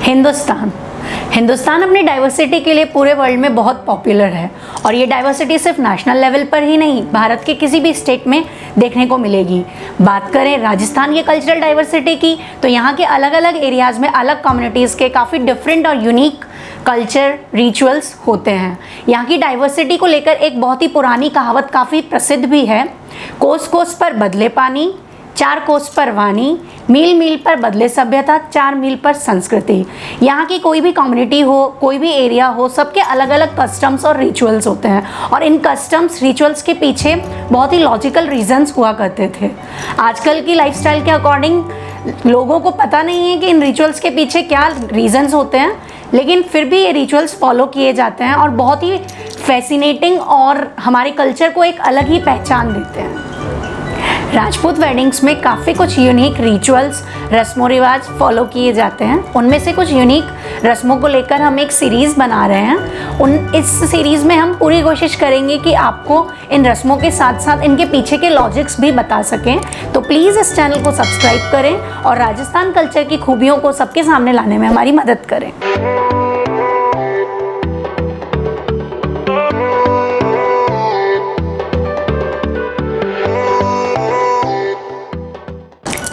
हिंदुस्तान अपनी डाइवर्सिटी के लिए पूरे वर्ल्ड में बहुत पॉपुलर है और ये डाइवर्सिटी सिर्फ नेशनल लेवल पर ही नहीं, भारत के किसी भी स्टेट में देखने को मिलेगी। बात करें राजस्थान की कल्चरल डाइवर्सिटी की, तो यहाँ के अलग अलग एरियाज़ में अलग कम्युनिटीज़ के काफ़ी डिफरेंट और यूनिक कल्चर रिचुअल्स होते हैं। यहाँ की डाइवर्सिटी को लेकर एक बहुत ही पुरानी कहावत काफ़ी प्रसिद्ध भी है, कोस कोस पर बदले पानी, 4 कोस पर वाणी, मील मील पर बदले सभ्यता, 4 मील पर संस्कृति। यहाँ की कोई भी कम्युनिटी हो, कोई भी एरिया हो, सबके अलग अलग कस्टम्स और रिचुअल्स होते हैं और इन कस्टम्स रिचुअल्स के पीछे बहुत ही लॉजिकल रीजंस हुआ करते थे। आजकल की लाइफस्टाइल के अकॉर्डिंग लोगों को पता नहीं है कि इन रिचुअल्स के पीछे क्या रीजंस होते हैं, लेकिन फिर भी ये रिचुअल्स फॉलो किए जाते हैं और बहुत ही फैसिनेटिंग और हमारे कल्चर को एक अलग ही पहचान देते हैं। राजपूत वेडिंग्स में काफ़ी कुछ यूनिक रिचुअल्स, रस्मों रिवाज फॉलो किए जाते हैं। उनमें से कुछ यूनिक रस्मों को लेकर हम एक सीरीज़ बना रहे हैं। इस सीरीज़ में हम पूरी कोशिश करेंगे कि आपको इन रस्मों के साथ साथ इनके पीछे के लॉजिक्स भी बता सकें। तो प्लीज़ इस चैनल को सब्सक्राइब करें और राजस्थान कल्चर की खूबियों को सबके सामने लाने में हमारी मदद करें।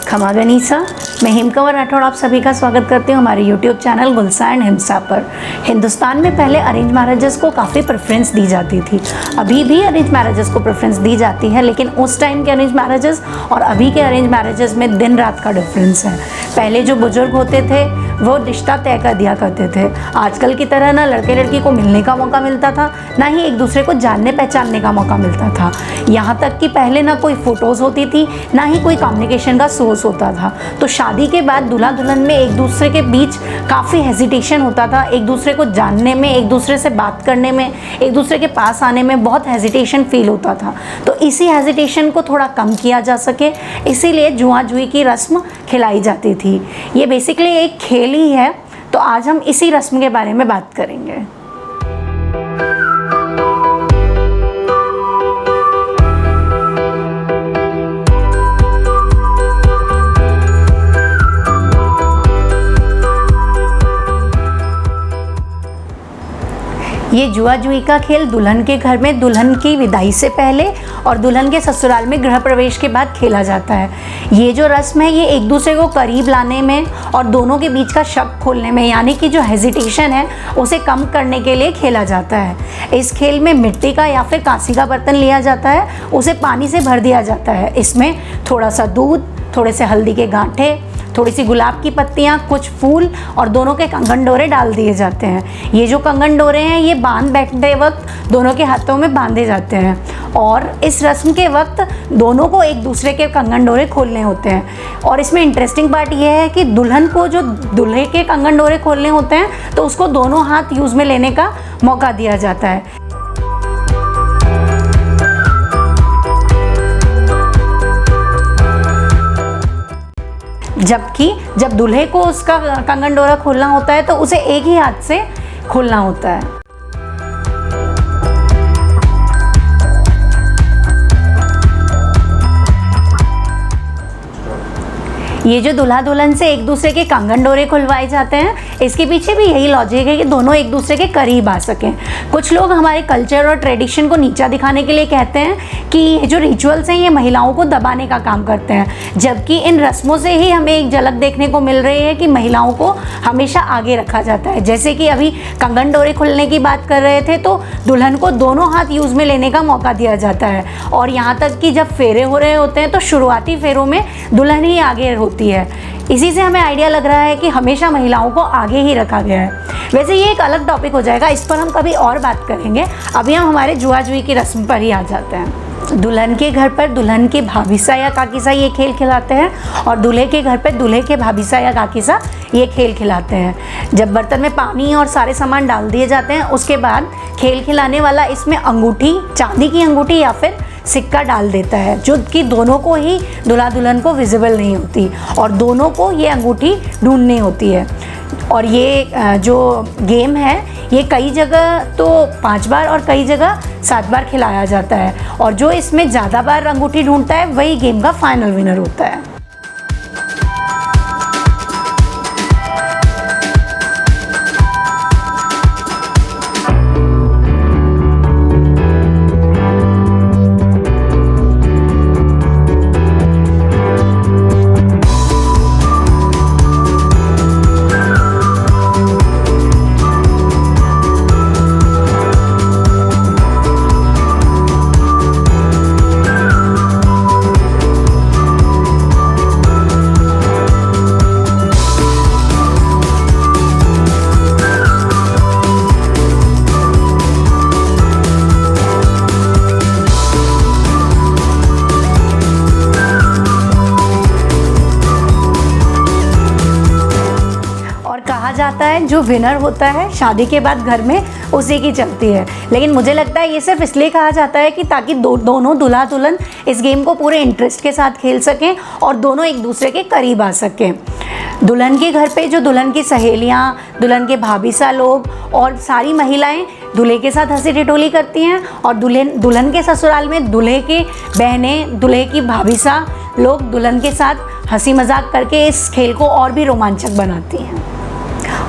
खमा गनीसा, मैं हेमकंवर राठौड़ आप सभी का स्वागत करती हूँ हमारे YouTube चैनल गुलसा एंड हिमसा पर। हिंदुस्तान में पहले अरेंज मैरिजेस को काफ़ी प्रेफरेंस दी जाती थी, अभी भी अरेंज मैरिजेस को प्रेफरेंस दी जाती है, लेकिन उस टाइम के अरेंज मैरिजेस और अभी के अरेंज मैरिजेस में दिन रात का डिफरेंस है। पहले जो बुजुर्ग होते थे वो रिश्ता तय कर दिया करते थे। आजकल की तरह ना लड़के लड़की को मिलने का मौका मिलता था, ना ही एक दूसरे को जानने पहचानने का मौका मिलता था। यहाँ तक कि पहले ना कोई फ़ोटोज़ होती थी, ना ही कोई कम्युनिकेशन का सोर्स होता था। तो शादी के बाद दूल्हा दुल्हन में एक दूसरे के बीच काफ़ी हेजिटेशन होता था, एक दूसरे को जानने में, एक दूसरे से बात करने में, एक दूसरे के पास आने में बहुत हेजिटेशन फील होता था। तो इसी हेजिटेशन को थोड़ा कम किया जा सके, इसीलिए जुआ जुई की रस्म खिलाई जाती थी। ये बेसिकली एक खेल ही है, तो आज हम इसी रस्म के बारे में बात करेंगे। ये जुआ जुई का खेल दुल्हन के घर में दुल्हन की विदाई से पहले और दुल्हन के ससुराल में गृह प्रवेश के बाद खेला जाता है। ये जो रस्म है ये एक दूसरे को करीब लाने में और दोनों के बीच का शक खोलने में, यानी कि जो हेजिटेशन है उसे कम करने के लिए खेला जाता है। इस खेल में मिट्टी का या फिर कांसी का बर्तन लिया जाता है, उसे पानी से भर दिया जाता है। इसमें थोड़ा सा दूध, थोड़े से हल्दी के गांठे, थोड़ी सी गुलाब की पत्तियाँ, कुछ फूल और दोनों के कंगन डोरे डाल दिए जाते हैं। ये जो कंगन डोरे हैं ये बांध बैठते वक्त दोनों के हाथों में बांधे जाते हैं और इस रस्म के वक्त दोनों को एक दूसरे के कंगन डोरे खोलने होते हैं। और इसमें इंटरेस्टिंग पार्ट ये है कि दुल्हन को जो दूल्हे के कंगन डोरे खोलने होते हैं तो उसको दोनों हाथ यूज़ में लेने का मौका दिया जाता है। जबकि जब दूल्हे को उसका कंगन डोरा खोलना होता है तो उसे एक ही हाथ से खोलना होता है। ये जो दूल्हा दुल्हन से एक दूसरे के कंगन डोरे खुलवाए जाते हैं, इसके पीछे भी यही लॉजिक है कि दोनों एक दूसरे के करीब आ सकें। कुछ लोग हमारे कल्चर और ट्रेडिशन को नीचा दिखाने के लिए कहते हैं कि ये जो रिचुअल्स हैं ये महिलाओं को दबाने का काम करते हैं, जबकि इन रस्मों से ही हमें एक झलक देखने को मिल रही है कि महिलाओं को हमेशा आगे रखा जाता है। जैसे कि अभी कंगन डोरे खुलने की बात कर रहे थे तो दुल्हन को दोनों हाथ यूज़ में लेने का मौका दिया जाता है और यहाँ तक कि जब फेरे हो रहे होते हैं तो शुरुआती फेरों में दुल्हन ही आगे होती है। इसी से हमें आइडिया लग रहा है कि हमेशा महिलाओं को आगे ही रखा गया है। वैसे ये एक अलग टॉपिक हो जाएगा, इस पर हम कभी और बात करेंगे। अभी हम हमारे जुआ जुई की रस्म पर ही आ जाते हैं। दुल्हन के घर पर दुल्हन के भाभीसा या काकीसा ये खेल खिलाते हैं और दूल्हे के घर पर दूल्हे के भाभीसा या काकीसा ये खेल खिलाते हैं। जब बर्तन में पानी और सारे सामान डाल दिए जाते हैं उसके बाद खेल खिलाने वाला इसमें अंगूठी, चांदी की अंगूठी या फिर सिक्का डाल देता है, जो कि दोनों को ही दूल्हा दुल्हन को विजिबल नहीं होती और दोनों को ये अंगूठी ढूंढनी होती है। और ये जो गेम है ये कई जगह तो 5 बार और कई जगह 7 बार खिलाया जाता है और जो इसमें ज़्यादा बार अंगूठी ढूंढता है वही गेम का फाइनल विनर होता है। और कहा जाता है जो विनर होता है शादी के बाद घर में उसी की चलती है। लेकिन मुझे लगता है ये सिर्फ इसलिए कहा जाता है कि ताकि दोनों दूल्हा दुल्हन इस गेम को पूरे इंटरेस्ट के साथ खेल सकें और दोनों एक दूसरे के करीब आ सकें। दुल्हन के घर पे जो दुल्हन की सहेलियाँ, दुल्हन के भाभी सा लोग और सारी महिलाएं दूल्हे के साथ हंसी ठिठोली करती हैं और दुल्हन के ससुराल में दूल्हे की बहनें, दूल्हे की भाभी सा लोग दुल्हन के साथ हंसी मजाक करके इस खेल को और भी रोमांचक बनाती हैं।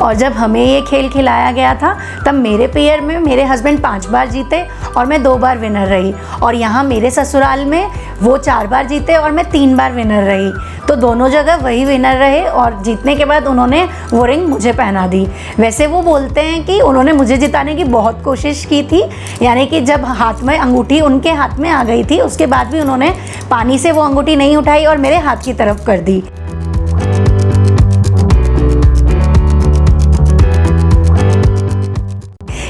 और जब हमें ये खेल खिलाया गया था तब मेरे पेयर में मेरे हस्बैंड 5 बार जीते और मैं 2 बार विनर रही, और यहाँ मेरे ससुराल में वो 4 बार जीते और मैं 3 बार विनर रही। तो दोनों जगह वही विनर रहे और जीतने के बाद उन्होंने वो रिंग मुझे पहना दी। वैसे वो बोलते हैं कि उन्होंने मुझे जिताने की बहुत कोशिश की थी, यानी कि जब हाथ में अंगूठी उनके हाथ में आ गई थी उसके बाद भी उन्होंने पानी से वो अंगूठी नहीं उठाई और मेरे हाथ की तरफ कर दी।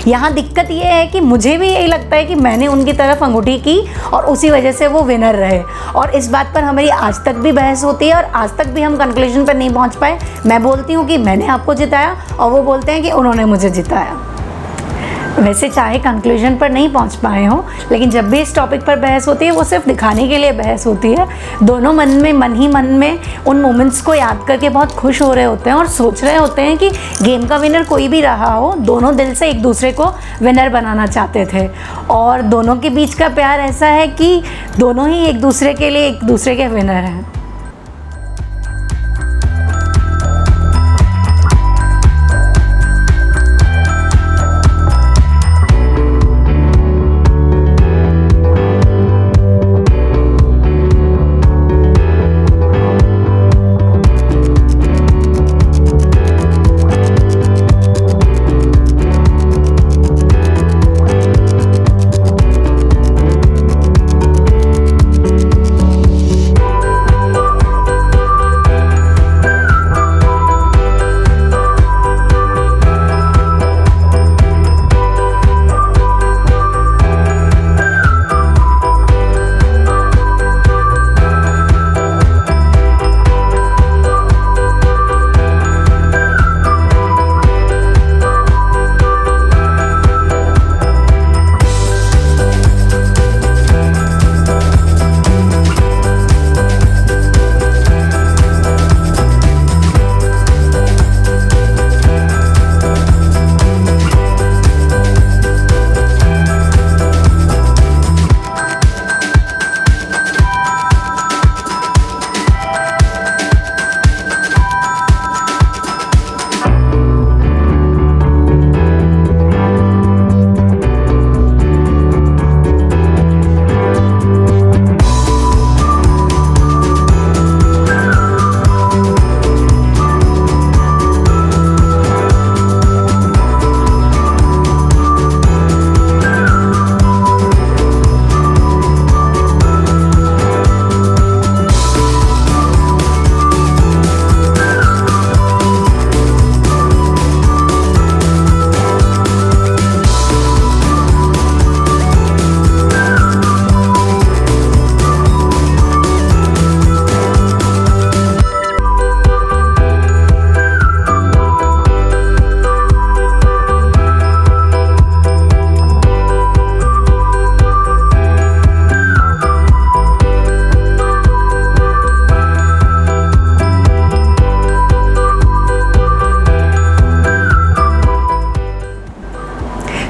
यहाँ दिक्कत ये है कि मुझे भी यही लगता है कि मैंने उनकी तरफ अंगूठी की और उसी वजह से वो विनर रहे, और इस बात पर हमारी आज तक भी बहस होती है और आज तक भी हम कंक्लूजन पर नहीं पहुँच पाए। मैं बोलती हूँ कि मैंने आपको जिताया और वो बोलते हैं कि उन्होंने मुझे जिताया। वैसे चाहे कंक्लूजन पर नहीं पहुंच पाए हों, लेकिन जब भी इस टॉपिक पर बहस होती है वो सिर्फ दिखाने के लिए बहस होती है। दोनों मन ही मन में उन मोमेंट्स को याद करके बहुत खुश हो रहे होते हैं और सोच रहे होते हैं कि गेम का विनर कोई भी रहा हो, दोनों दिल से एक दूसरे को विनर बनाना चाहते थे। और दोनों के बीच का प्यार ऐसा है कि दोनों ही एक दूसरे के लिए एक दूसरे के विनर हैं।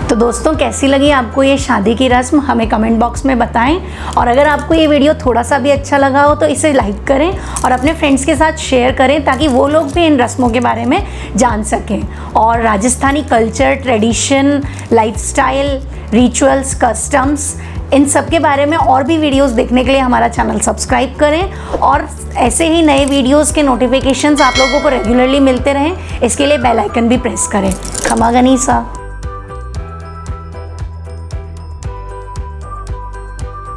तो दोस्तों कैसी लगी आपको ये शादी की रस्म, हमें कमेंट बॉक्स में बताएं। और अगर आपको ये वीडियो थोड़ा सा भी अच्छा लगा हो तो इसे लाइक करें और अपने फ्रेंड्स के साथ शेयर करें ताकि वो लोग भी इन रस्मों के बारे में जान सकें। और Rajasthani culture, tradition, lifestyle, rituals, customs, इन सब के बारे में और भी वीडियोस देखने के लिए हमारा चैनल सब्सक्राइब करें और ऐसे ही नए वीडियोस के नोटिफिकेशंस आप लोगों को रेगुलरली मिलते रहें, इसके लिए बेल आइकन भी प्रेस करें। खमा गनीसा।